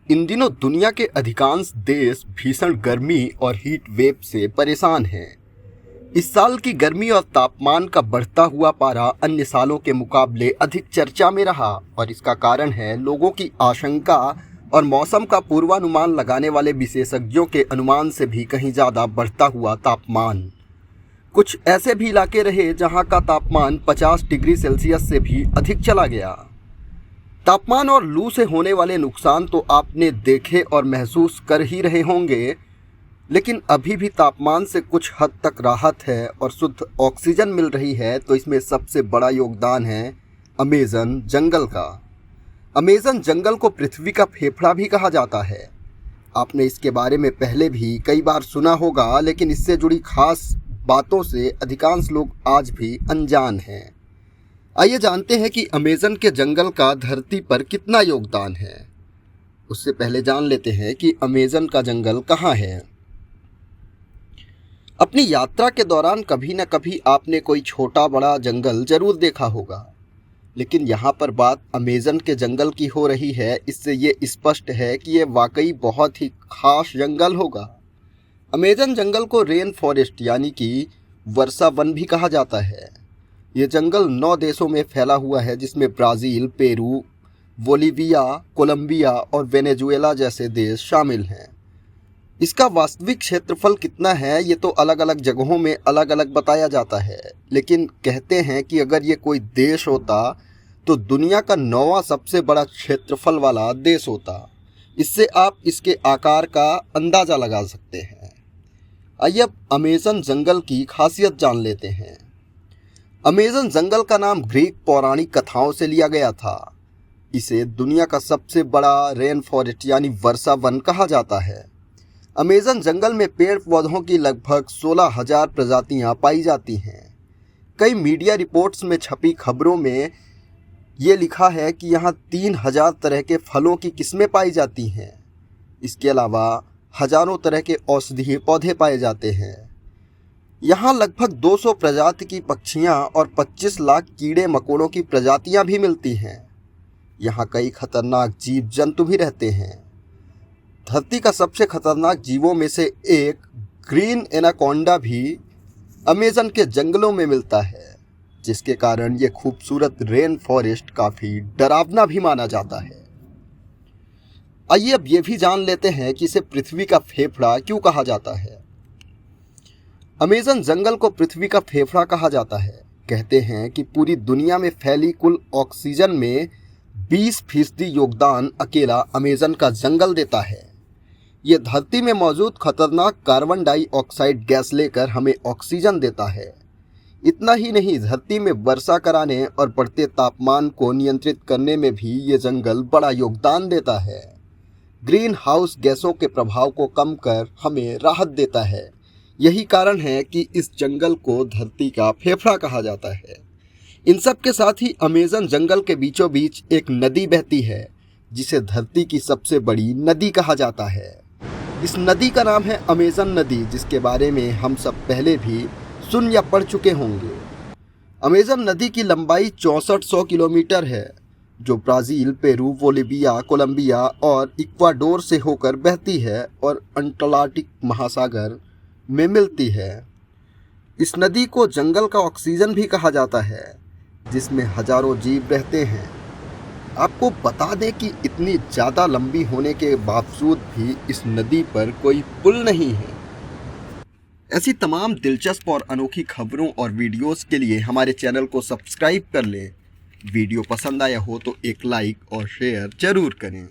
इन दिनों दुनिया के अधिकांश देश भीषण गर्मी और हीट वेव से परेशान हैं। इस साल की गर्मी और तापमान का बढ़ता हुआ पारा अन्य सालों के मुकाबले अधिक चर्चा में रहा और इसका कारण है लोगों की आशंका और मौसम का पूर्वानुमान लगाने वाले विशेषज्ञों के अनुमान से भी कहीं ज़्यादा बढ़ता हुआ तापमान। कुछ ऐसे भी इलाके रहे जहां का तापमान 50 डिग्री सेल्सियस से भी अधिक चला गया। तापमान और लू से होने वाले नुकसान तो आपने देखे और महसूस कर ही रहे होंगे, लेकिन अभी भी तापमान से कुछ हद तक राहत है और शुद्ध ऑक्सीजन मिल रही है, तो इसमें सबसे बड़ा योगदान है अमेज़न जंगल का। अमेज़न जंगल को पृथ्वी का फेफड़ा भी कहा जाता है। आपने इसके बारे में पहले भी कई बार सुना होगा, लेकिन इससे जुड़ी खास बातों से अधिकांश लोग आज भी अनजान हैं। आइए जानते हैं कि अमेज़न के जंगल का धरती पर कितना योगदान है। उससे पहले जान लेते हैं कि अमेज़न का जंगल कहाँ है। अपनी यात्रा के दौरान कभी न कभी आपने कोई छोटा बड़ा जंगल जरूर देखा होगा, लेकिन यहाँ पर बात अमेज़न के जंगल की हो रही है। इससे ये स्पष्ट है कि ये वाकई बहुत ही खास जंगल होगा। अमेज़न जंगल को रेन फॉरेस्ट यानी कि वर्षा वन भी कहा जाता है। ये जंगल 9 देशों में फैला हुआ है, जिसमें ब्राज़ील, पेरू, बोलिविया, कोलंबिया और वेनेजुएला जैसे देश शामिल हैं। इसका वास्तविक क्षेत्रफल कितना है ये तो अलग अलग जगहों में अलग अलग बताया जाता है, लेकिन कहते हैं कि अगर ये कोई देश होता तो दुनिया का 9वां सबसे बड़ा क्षेत्रफल वाला देश होता। इससे आप इसके आकार का अंदाज़ा लगा सकते हैं। आइए अब अमेज़न जंगल की खासियत जान लेते हैं। अमेज़न जंगल का नाम ग्रीक पौराणिक कथाओं से लिया गया था। इसे दुनिया का सबसे बड़ा रेन फॉरेस्ट यानी वर्षा वन कहा जाता है। अमेज़न जंगल में पेड़ पौधों की लगभग 16,000 प्रजातियां पाई जाती हैं। कई मीडिया रिपोर्ट्स में छपी खबरों में ये लिखा है कि यहाँ 3,000 तरह के फलों की किस्में पाई जाती हैं। इसके अलावा हजारों तरह के औषधीय पौधे पाए जाते हैं। यहाँ लगभग 200 प्रजाति की पक्षियाँ और 25 लाख कीड़े मकोड़ों की प्रजातियाँ भी मिलती हैं। यहाँ कई खतरनाक जीव जंतु भी रहते हैं। धरती का सबसे खतरनाक जीवों में से एक ग्रीन एनाकोंडा भी अमेज़न के जंगलों में मिलता है, जिसके कारण ये खूबसूरत रेन फॉरेस्ट काफ़ी डरावना भी माना जाता है। आइए अब ये भी जान लेते हैं कि इसे पृथ्वी का फेफड़ा क्यों कहा जाता है। अमेज़न जंगल को पृथ्वी का फेफड़ा कहा जाता है। कहते हैं कि पूरी दुनिया में फैली कुल ऑक्सीजन में 20% योगदान अकेला अमेज़न का जंगल देता है। ये धरती में मौजूद खतरनाक कार्बन डाइऑक्साइड गैस लेकर हमें ऑक्सीजन देता है। इतना ही नहीं, धरती में वर्षा कराने और बढ़ते तापमान को नियंत्रित करने में भी ये जंगल बड़ा योगदान देता है। ग्रीन हाउस गैसों के प्रभाव को कम कर हमें राहत देता है। यही कारण है कि इस जंगल को धरती का फेफड़ा कहा जाता है। इन सब के साथ ही अमेज़न जंगल के बीचों बीच एक नदी बहती है, जिसे धरती की सबसे बड़ी नदी कहा जाता है। इस नदी का नाम है अमेज़न नदी, जिसके बारे में हम सब पहले भी सुन या पढ़ चुके होंगे। अमेज़न नदी की लंबाई 6400 किलोमीटर है, जो ब्राज़ील, पेरू, बोलिविया, कोलंबिया और इक्वाडोर से होकर बहती है और अटलांटिक महासागर में मिलती है। इस नदी को जंगल का ऑक्सीजन भी कहा जाता है, जिसमें हजारों जीव रहते हैं। आपको बता दें कि इतनी ज़्यादा लंबी होने के बावजूद भी इस नदी पर कोई पुल नहीं है। ऐसी तमाम दिलचस्प और अनोखी खबरों और वीडियोस के लिए हमारे चैनल को सब्सक्राइब कर लें। वीडियो पसंद आया हो तो एक लाइक और शेयर जरूर करें।